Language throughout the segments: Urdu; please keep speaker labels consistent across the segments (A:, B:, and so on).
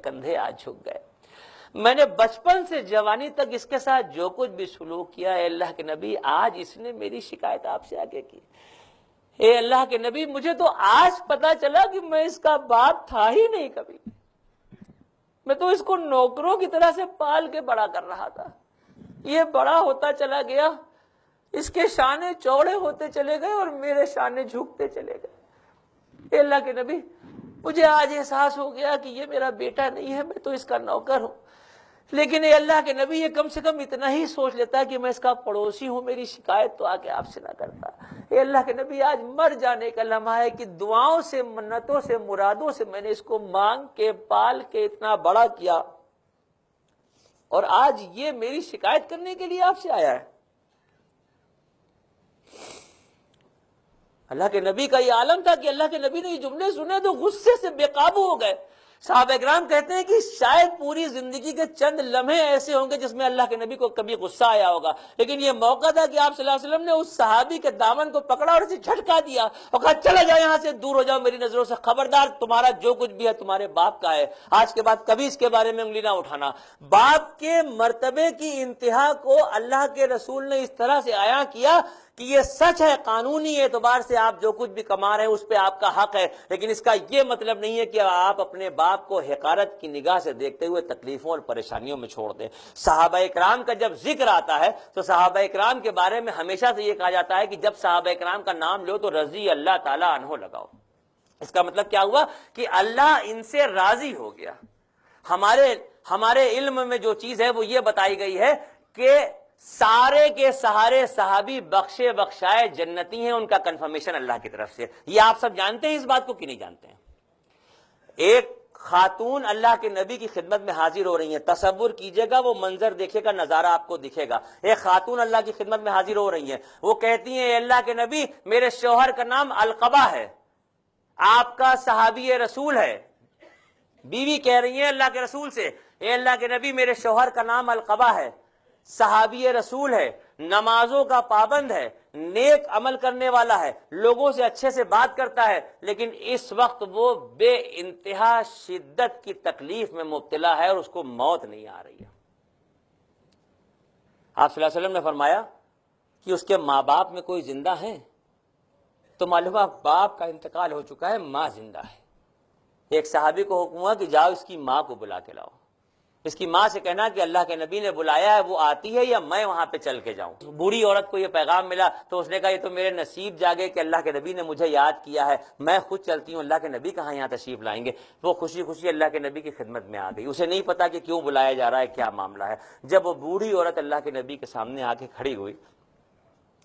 A: کندھے آج جھک گئے. میں نے بچپن سے جوانی تک اس کے ساتھ جو کچھ بھی سلوک کیا ہے اللہ کے نبی آج اس نے میری شکایت آپ سے آگے کی. اے اللہ کے نبی مجھے تو آج پتا چلا کہ میں اس کا باپ تھا ہی نہیں کبھی. میں تو اس کو نوکروں کی طرح سے پال کے بڑا کر رہا تھا. یہ بڑا ہوتا چلا گیا, اس کے شانے چوڑے ہوتے چلے گئے اور میرے شانے جھکتے چلے گئے. اے اللہ کے نبی مجھے آج احساس ہو گیا کہ یہ میرا بیٹا نہیں ہے, میں تو اس کا نوکر ہوں. لیکن اے اللہ کے نبی یہ کم سے کم اتنا ہی سوچ لیتا کہ میں اس کا پڑوسی ہوں, میری شکایت تو آ کے آپ سے نہ کرتا. اے اللہ کے نبی آج مر جانے کا لمحہ ہے کہ دعاؤں سے, منتوں سے, مرادوں سے میں نے اس کو مانگ کے پال کے اتنا بڑا کیا, اور آج یہ میری شکایت کرنے کے لیے آپ سے آیا ہے. اللہ کے نبی کا یہ عالم تھا کہ اللہ کے نبی نے یہ جملے سنے تو غصے سے بے قابو ہو گئے. صحابہ کرام کہتے ہیں کہ شاید پوری زندگی کے چند لمحے ایسے ہوں گے جس میں اللہ کے نبی کو کبھی غصہ آیا ہوگا, لیکن یہ موقع تھا کہ آپ صلی اللہ علیہ وسلم نے اس صحابی کے دامن کو پکڑا اور اسے جھٹکا دیا اور کہا چلا جاؤ یہاں سے, دور ہو جاؤ میری نظروں سے, خبردار تمہارا جو کچھ بھی ہے تمہارے باپ کا ہے, آج کے بعد کبھی اس کے بارے میں انگلی نہ اٹھانا. باپ کے مرتبے کی انتہا کو اللہ کے رسول نے اس طرح سے عیاں کیا کہ یہ سچ ہے, قانونی اعتبار سے آپ جو کچھ بھی کما رہے ہیں اس پہ آپ کا حق ہے, لیکن اس کا یہ مطلب نہیں ہے کہ آپ اپنے باپ کو حقارت کی نگاہ سے دیکھتے ہوئے تکلیفوں اور پریشانیوں میں چھوڑ دیں. صحابہ اکرام کا جب ذکر آتا ہے تو صحابہ اکرام کے بارے میں ہمیشہ سے یہ کہا جاتا ہے کہ جب صحابہ اکرام کا نام لو تو رضی اللہ تعالی عنہ لگاؤ. اس کا مطلب کیا ہوا کہ اللہ ان سے راضی ہو گیا. ہمارے علم میں جو چیز ہے وہ یہ بتائی گئی ہے کہ سارے کے سہارے صحابی بخشے بخشائے جنتی ہیں, ان کا کنفرمیشن اللہ کی طرف سے. یہ آپ سب جانتے ہیں اس بات کو کہ نہیں جانتے ہیں؟ ایک خاتون اللہ کے نبی کی خدمت میں حاضر ہو رہی ہیں, تصور کیجئے گا, وہ منظر دیکھے گا, نظارہ آپ کو دکھے گا. ایک خاتون اللہ کی خدمت میں حاضر ہو رہی ہیں, وہ کہتی ہیں اے اللہ کے نبی میرے شوہر کا نام القبہ ہے, آپ کا صحابی رسول ہے. بیوی کہہ رہی ہیں اللہ کے رسول سے اے اللہ کے نبی میرے شوہر کا نام القبہ ہے, صحابی رسول ہے, نمازوں کا پابند ہے, نیک عمل کرنے والا ہے, لوگوں سے اچھے سے بات کرتا ہے, لیکن اس وقت وہ بے انتہا شدت کی تکلیف میں مبتلا ہے اور اس کو موت نہیں آ رہی ہے. آپ صلی اللہ علیہ وسلم نے فرمایا کہ اس کے ماں باپ میں کوئی زندہ ہے, تو معلوم ہے باپ کا انتقال ہو چکا ہے, ماں زندہ ہے. ایک صحابی کو حکم ہوا کہ جاؤ اس کی ماں کو بلا کے لاؤ, اس کی ماں سے کہنا کہ اللہ کے نبی نے بلایا ہے, وہ آتی ہے یا میں وہاں پہ چل کے جاؤں. بوڑھی عورت کو یہ پیغام ملا تو اس نے کہا یہ تو میرے نصیب جاگے کہ اللہ کے نبی نے مجھے یاد کیا ہے, میں خود چلتی ہوں, اللہ کے نبی کہاں یہاں تشریف لائیں گے. وہ خوشی خوشی اللہ کے نبی کی خدمت میں آ گئی. اسے نہیں پتا کہ کیوں بلایا جا رہا ہے, کیا معاملہ ہے. جب وہ بوڑھی عورت اللہ کے نبی کے سامنے آ کے کھڑی ہوئی,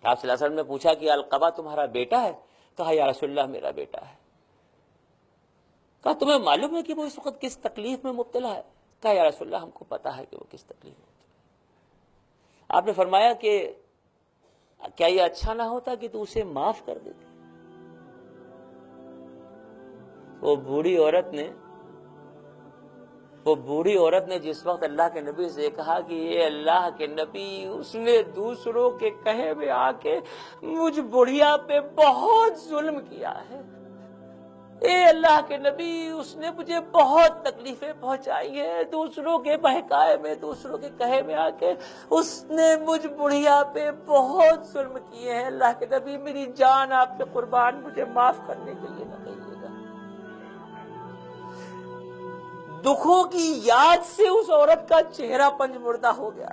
A: آپ صلی اللہ علیہ وسلم نے پوچھا کہ القبہ تمہارا بیٹا ہے؟ کہا یا رسول اللہ میرا بیٹا ہے. کہا تمہیں معلوم ہے کہ وہ اس وقت کس تکلیف میں مبتلا ہے؟ کہا یا رسول اللہ ہم کو پتا ہے کہ وہ کس تکلیف میں مبتلا ہے. آپ نے فرمایا کہ کیا یہ اچھا نہ ہوتا کہ تو اسے معاف کر دیتی. وہ بوڑھی عورت نے جس وقت اللہ کے نبی سے کہا کہ یہ اللہ کے نبی اس نے دوسروں کے کہے میں آ کے مجھ بڑھیا پہ بہت ظلم کیا ہے, اے اللہ کے نبی اس نے مجھے بہت تکلیفیں پہنچائی ہیں, دوسروں کے بہکائے میں, دوسروں کے کہے میں آ کے اس نے مجھ بڑھیا پہ بہت ظلم کیے ہیں. اللہ کے نبی میری جان آپ پہ قربان, مجھے معاف کرنے کے لیے نہ کہیے گا. دکھوں کی یاد سے اس عورت کا چہرہ پنج مردہ ہو گیا,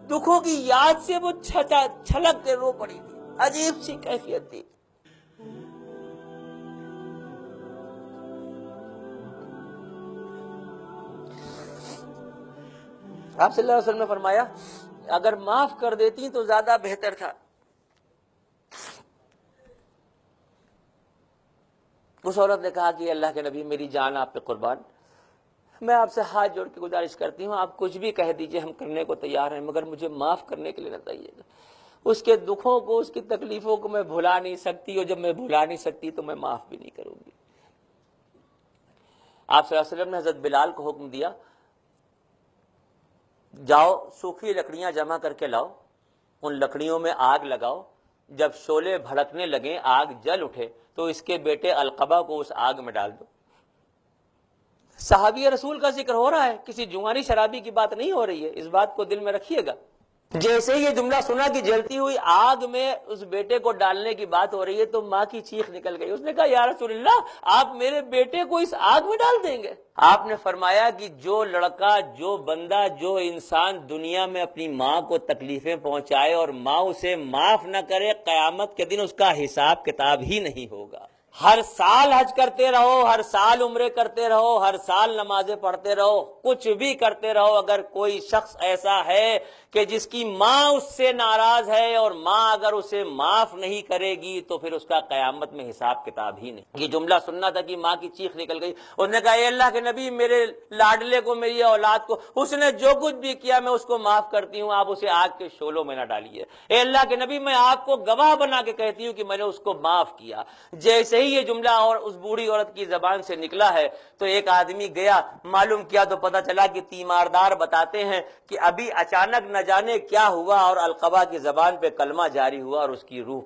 A: دکھوں کی یاد سے وہ چھلک کے رو پڑی تھی. عجیب سی کیفیت تھی. آپ صلی اللہ علیہ وسلم نے فرمایا اگر معاف کر دیتی تو زیادہ بہتر تھا. اس عورت نے کہا کہ اللہ کے نبی میری جان آپ پہ قربان, میں آپ سے ہاتھ جوڑ کے گزارش کرتی ہوں آپ کچھ بھی کہہ دیجئے ہم کرنے کو تیار ہیں, مگر مجھے معاف کرنے کے لیے نہ کہیے گا. اس کے دکھوں کو, اس کی تکلیفوں کو میں بھلا نہیں سکتی, اور جب میں بھلا نہیں سکتی تو میں معاف بھی نہیں کروں گی. آپ صلی اللہ علیہ وسلم نے حضرت بلال کو حکم دیا جاؤ سوکھی لکڑیاں جمع کر کے لاؤ, ان لکڑیوں میں آگ لگاؤ, جب شعلے بھڑکنے لگیں, آگ جل اٹھے تو اس کے بیٹے القبہ کو اس آگ میں ڈال دو. صحابی رسول کا ذکر ہو رہا ہے، کسی جوانی شرابی کی بات نہیں ہو رہی ہے، اس بات کو دل میں رکھیے گا۔ جیسے یہ جملہ سنا کہ جلتی ہوئی آگ میں اس بیٹے کو ڈالنے کی بات ہو رہی ہے تو ماں کی چیخ نکل گئی، اس نے کہا یا رسول اللہ آپ میرے بیٹے کو اس آگ میں ڈال دیں گے؟ آپ نے فرمایا کہ جو لڑکا، جو بندہ، جو انسان دنیا میں اپنی ماں کو تکلیفیں پہنچائے اور ماں اسے معاف نہ کرے، قیامت کے دن اس کا حساب کتاب ہی نہیں ہوگا۔ ہر سال حج کرتے رہو، ہر سال عمرے کرتے رہو، ہر سال نمازیں پڑھتے رہو، کچھ بھی کرتے رہو، اگر کوئی شخص ایسا ہے کہ جس کی ماں اس سے ناراض ہے اور ماں اگر اسے معاف نہیں کرے گی تو پھر اس کا قیامت میں حساب کتاب ہی نہیں۔ یہ جملہ سننا تھا کہ ماں کی چیخ نکل گئی، اس نے کہا اے اللہ کے نبی، میرے لاڈلے کو، میری اولاد کو، اس نے جو کچھ بھی کیا میں اس کو معاف کرتی ہوں، آپ اسے آگ کے شعلوں میں نہ ڈالیے۔ اے اللہ کے نبی، میں آپ کو گواہ بنا کے کہتی ہوں کہ میں نے اس کو معاف کیا۔ جیسے ہی یہ جملہ اور اس بوڑھی عورت کی زبان سے نکلا ہے تو ایک آدمی گیا، معلوم کیا تو پتا چلا کہ تیماردار بتاتے ہیں کہ ابھی اچانک نہ جانے کیا ہوا اور القبہ کی زبان پہ کلمہ جاری ہوا اور اس کی روح